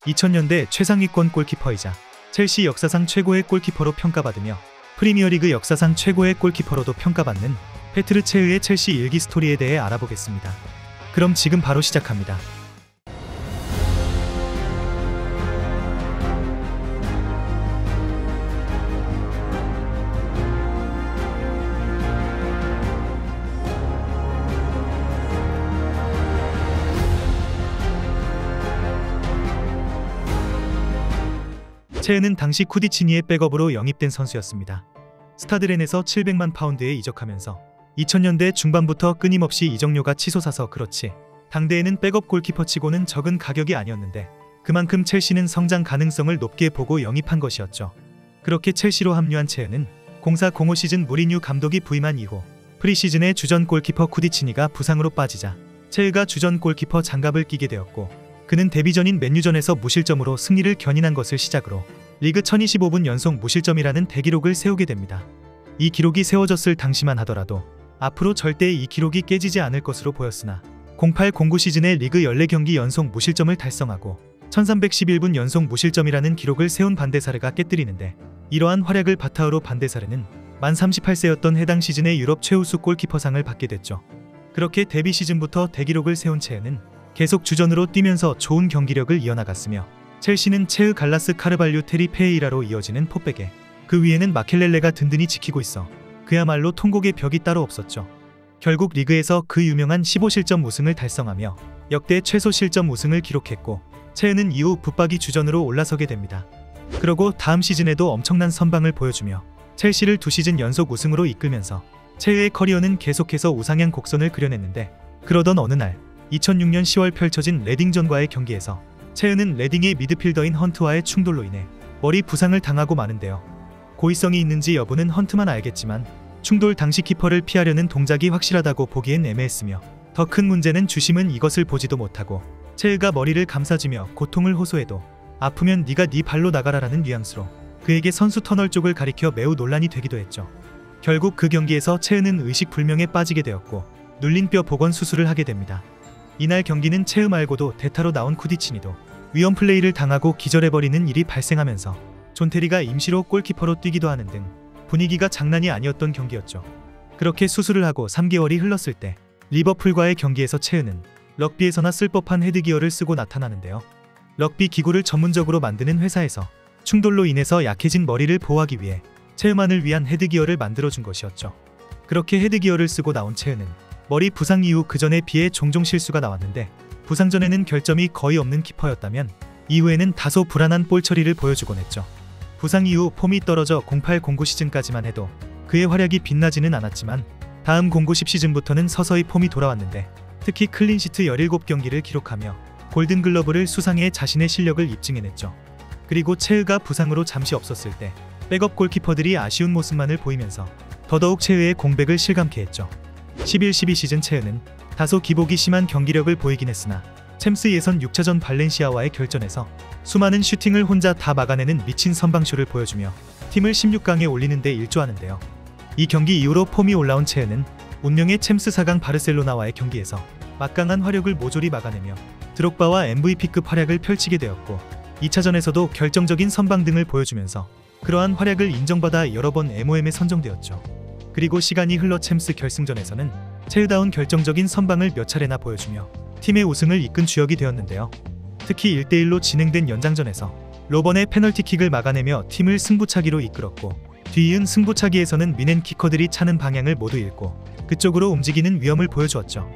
2000년대 최상위권 골키퍼이자 첼시 역사상 최고의 골키퍼로 평가받으며 프리미어리그 역사상 최고의 골키퍼로도 평가받는 페트르 체흐의 첼시 일기 스토리에 대해 알아보겠습니다. 그럼 지금 바로 시작합니다. 체흐는 당시 쿠디치니의 백업으로 영입된 선수였습니다. 스타드렌에서 700만 파운드에 이적하면서 2000년대 중반부터 끊임없이 이적료가 치솟아서 그렇지 당대에는 백업 골키퍼치고는 적은 가격이 아니었는데 그만큼 첼시는 성장 가능성을 높게 보고 영입한 것이었죠. 그렇게 첼시로 합류한 체흐는 04-05 시즌 무리뉴 감독이 부임한 이후 프리시즌에 주전 골키퍼 쿠디치니가 부상으로 빠지자 체흐가 주전 골키퍼 장갑을 끼게 되었고 그는 데뷔전인 맨유전에서 무실점으로 승리를 견인한 것을 시작으로 리그 1025분 연속 무실점이라는 대기록을 세우게 됩니다. 이 기록이 세워졌을 당시만 하더라도 앞으로 절대 이 기록이 깨지지 않을 것으로 보였으나 08-09 시즌에 리그 14경기 연속 무실점을 달성하고 1311분 연속 무실점이라는 기록을 세운 반데사르가 깨뜨리는데 이러한 활약을 바탕으로 반데사르는 만 38세였던 해당 시즌의 유럽 최우수 골키퍼상을 받게 됐죠. 그렇게 데뷔 시즌부터 대기록을 세운 체흐는 계속 주전으로 뛰면서 좋은 경기력을 이어나갔으며 첼시는 체흐, 갈라스, 카르발류, 테리, 페이라로 이어지는 포백에 그 위에는 마켈렐레가 든든히 지키고 있어 그야말로 통곡의 벽이 따로 없었죠. 결국 리그에서 그 유명한 15실점 우승을 달성하며 역대 최소 실점 우승을 기록했고 체흐는 이후 붙박이 주전으로 올라서게 됩니다. 그러고 다음 시즌에도 엄청난 선방을 보여주며 첼시를 2시즌 연속 우승으로 이끌면서 체흐의 커리어는 계속해서 우상향 곡선을 그려냈는데 그러던 어느 날 2006년 10월 펼쳐진 레딩전과의 경기에서 체흐는 레딩의 미드필더인 헌트와의 충돌로 인해 머리 부상을 당하고 마는데요. 고의성이 있는지 여부는 헌트만 알겠지만 충돌 당시 키퍼를 피하려는 동작이 확실하다고 보기엔 애매했으며 더 큰 문제는 주심은 이것을 보지도 못하고 체흐가 머리를 감싸주며 고통을 호소해도 아프면 네가 네 발로 나가라라는 뉘앙스로 그에게 선수 터널 쪽을 가리켜 매우 논란이 되기도 했죠. 결국 그 경기에서 체흐는 의식불명에 빠지게 되었고 눌린 뼈 복원 수술을 하게 됩니다. 이날 경기는 체흐 말고도 대타로 나온 쿠디치니도 위험 플레이를 당하고 기절해버리는 일이 발생하면서 존 테리가 임시로 골키퍼로 뛰기도 하는 등 분위기가 장난이 아니었던 경기였죠. 그렇게 수술을 하고 3개월이 흘렀을 때 리버풀과의 경기에서 체흐는 럭비에서나 쓸 법한 헤드기어를 쓰고 나타나는데요. 럭비 기구를 전문적으로 만드는 회사에서 충돌로 인해서 약해진 머리를 보호하기 위해 체흐만을 위한 헤드기어를 만들어준 것이었죠. 그렇게 헤드기어를 쓰고 나온 체흐는 머리 부상 이후 그전에 비해 종종 실수가 나왔는데 부상 전에는 결점이 거의 없는 키퍼였다면 이후에는 다소 불안한 볼 처리를 보여주곤 했죠. 부상 이후 폼이 떨어져 08-09 시즌까지만 해도 그의 활약이 빛나지는 않았지만 다음 09-10 시즌부터는 서서히 폼이 돌아왔는데 특히 클린시트 17경기를 기록하며 골든글러브를 수상해 자신의 실력을 입증해냈죠. 그리고 체흐가 부상으로 잠시 없었을 때 백업 골키퍼들이 아쉬운 모습만을 보이면서 더더욱 체흐의 공백을 실감케 했죠. 11-12 시즌 체흐는 다소 기복이 심한 경기력을 보이긴 했으나 챔스 예선 6차전 발렌시아와의 결전에서 수많은 슈팅을 혼자 다 막아내는 미친 선방쇼를 보여주며 팀을 16강에 올리는 데 일조하는데요. 이 경기 이후로 폼이 올라온 체흐는 운명의 챔스 4강 바르셀로나와의 경기에서 막강한 화력을 모조리 막아내며 드록바와 MVP급 활약을 펼치게 되었고 2차전에서도 결정적인 선방 등을 보여주면서 그러한 활약을 인정받아 여러 번 MOM에 선정되었죠. 그리고 시간이 흘러 챔스 결승전에서는 체흐다운 결정적인 선방을 몇 차례나 보여주며 팀의 우승을 이끈 주역이 되었는데요. 특히 1대1로 진행된 연장전에서 로번의 페널티킥을 막아내며 팀을 승부차기로 이끌었고 뒤이은 승부차기에서는 미넨 키커들이 차는 방향을 모두 잃고 그쪽으로 움직이는 위험을 보여주었죠.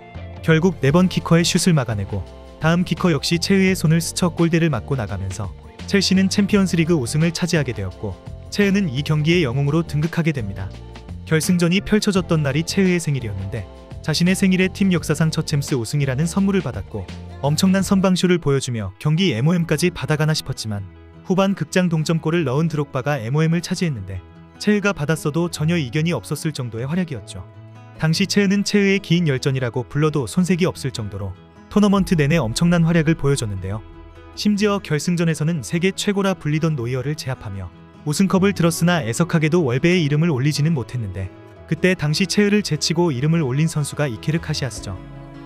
결국 4번 키커의 슛을 막아내고 다음 키커 역시 체흐의 손을 스쳐 골대를 맞고 나가면서 첼시는 챔피언스리그 우승을 차지하게 되었고 체흐는 이 경기의 영웅으로 등극하게 됩니다. 결승전이 펼쳐졌던 날이 체흐의 생일이었는데 자신의 생일에 팀 역사상 첫 챔스 우승이라는 선물을 받았고 엄청난 선방쇼를 보여주며 경기 MOM까지 받아가나 싶었지만 후반 극장 동점골을 넣은 드록바가 MOM을 차지했는데 체흐가 받았어도 전혀 이견이 없었을 정도의 활약이었죠. 당시 체흐는 체흐의 긴 열전이라고 불러도 손색이 없을 정도로 토너먼트 내내 엄청난 활약을 보여줬는데요. 심지어 결승전에서는 세계 최고라 불리던 노이어를 제압하며 우승컵을 들었으나 애석하게도 월배의 이름을 올리지는 못했는데 그때 당시 체흐를 제치고 이름을 올린 선수가 이케르 카시아스죠.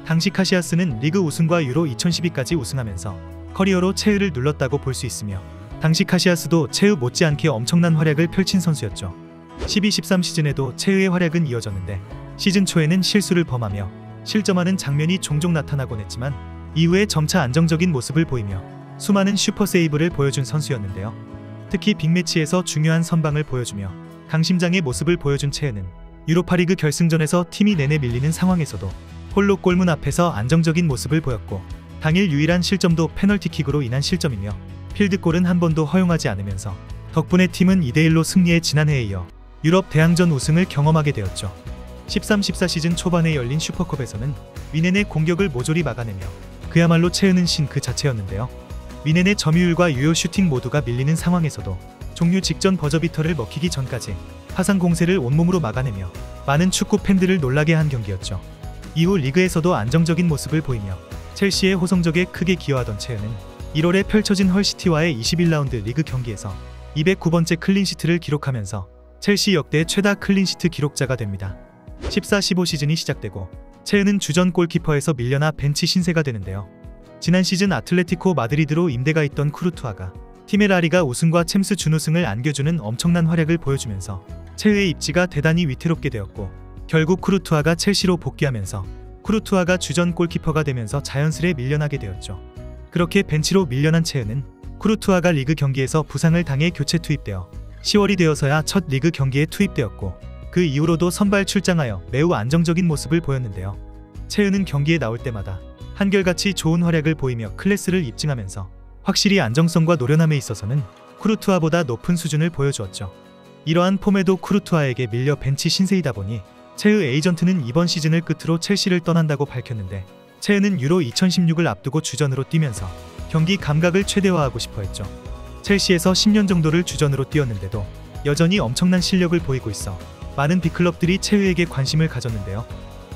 당시 카시아스는 리그 우승과 유로 2012까지 우승하면서 커리어로 최후를 눌렀다고 볼 수 있으며 당시 카시아스도 최후 못지않게 엄청난 활약을 펼친 선수였죠. 12-13 시즌에도 최후의 활약은 이어졌는데 시즌 초에는 실수를 범하며 실점하는 장면이 종종 나타나곤 했지만 이후에 점차 안정적인 모습을 보이며 수많은 슈퍼 세이브를 보여준 선수였는데요. 특히 빅매치에서 중요한 선방을 보여주며 강심장의 모습을 보여준 최은은 유로파리그 결승전에서 팀이 내내 밀리는 상황에서도 홀로 골문 앞에서 안정적인 모습을 보였고 당일 유일한 실점도 페널티킥으로 인한 실점이며 필드골은 한 번도 허용하지 않으면서 덕분에 팀은 2대1로 승리해 지난해에 이어 유럽 대항전 우승을 경험하게 되었죠. 13-14 시즌 초반에 열린 슈퍼컵에서는 위넨의 공격을 모조리 막아내며 그야말로 최은은 신 그 자체였는데요. 위넨의 점유율과 유효 슈팅 모두가 밀리는 상황에서도 종료 직전 버저비터를 먹히기 전까지 화상 공세를 온몸으로 막아내며 많은 축구 팬들을 놀라게 한 경기였죠. 이후 리그에서도 안정적인 모습을 보이며 첼시의 호성적에 크게 기여하던 최은은 1월에 펼쳐진 헐시티와의 21라운드 리그 경기에서 209번째 클린시트를 기록하면서 첼시 역대 최다 클린시트 기록자가 됩니다. 14-15 시즌이 시작되고 최은은 주전 골키퍼에서 밀려나 벤치 신세가 되는데요. 지난 시즌 아틀레티코 마드리드로 임대가 있던 쿠르투아가 팀의 라리가 우승과 챔스 준우승을 안겨주는 엄청난 활약을 보여주면서 최은의 입지가 대단히 위태롭게 되었고 결국 쿠르투아가 첼시로 복귀하면서 쿠르투아가 주전 골키퍼가 되면서 자연스레 밀려나게 되었죠. 그렇게 벤치로 밀려난 최은은 쿠르투아가 리그 경기에서 부상을 당해 교체 투입되어 10월이 되어서야 첫 리그 경기에 투입되었고 그 이후로도 선발 출장하여 매우 안정적인 모습을 보였는데요. 최은은 경기에 나올 때마다 한결같이 좋은 활약을 보이며 클래스를 입증하면서 확실히 안정성과 노련함에 있어서는 쿠르투아보다 높은 수준을 보여주었죠. 이러한 폼에도 쿠르투아에게 밀려 벤치 신세이다 보니 최의 에이전트는 이번 시즌을 끝으로 첼시를 떠난다고 밝혔는데 최은은 유로 2016을 앞두고 주전으로 뛰면서 경기 감각을 최대화하고 싶어 했죠. 첼시에서 10년 정도를 주전으로 뛰었는데도 여전히 엄청난 실력을 보이고 있어 많은 빅클럽들이 최의에게 관심을 가졌는데요.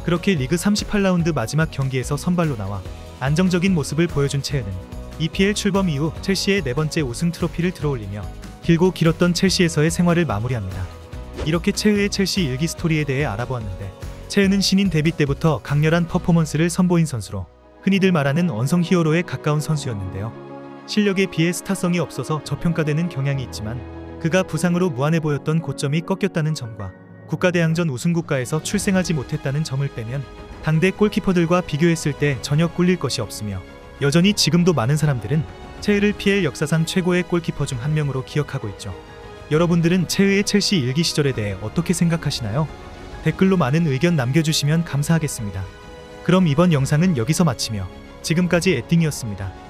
그렇게 리그 38라운드 마지막 경기에서 선발로 나와 안정적인 모습을 보여준 최은은 EPL 출범 이후 첼시의 4번째 우승 트로피를 들어올리며 길고 길었던 첼시에서의 생활을 마무리합니다. 이렇게 최의의 첼시 일기 스토리에 대해 알아보았는데 최은은 신인 데뷔 때부터 강렬한 퍼포먼스를 선보인 선수로 흔히들 말하는 언성 히어로에 가까운 선수였는데요. 실력에 비해 스타성이 없어서 저평가되는 경향이 있지만 그가 부상으로 무한해 보였던 고점이 꺾였다는 점과 국가대항전 우승국가에서 출생하지 못했다는 점을 빼면 당대 골키퍼들과 비교했을 때 전혀 꿀릴 것이 없으며 여전히 지금도 많은 사람들은 최의를 PL 역사상 최고의 골키퍼 중 한 명으로 기억하고 있죠. 여러분들은 최의의 첼시 일기 시절에 대해 어떻게 생각하시나요? 댓글로 많은 의견 남겨주시면 감사하겠습니다. 그럼 이번 영상은 여기서 마치며 지금까지 에띵이었습니다.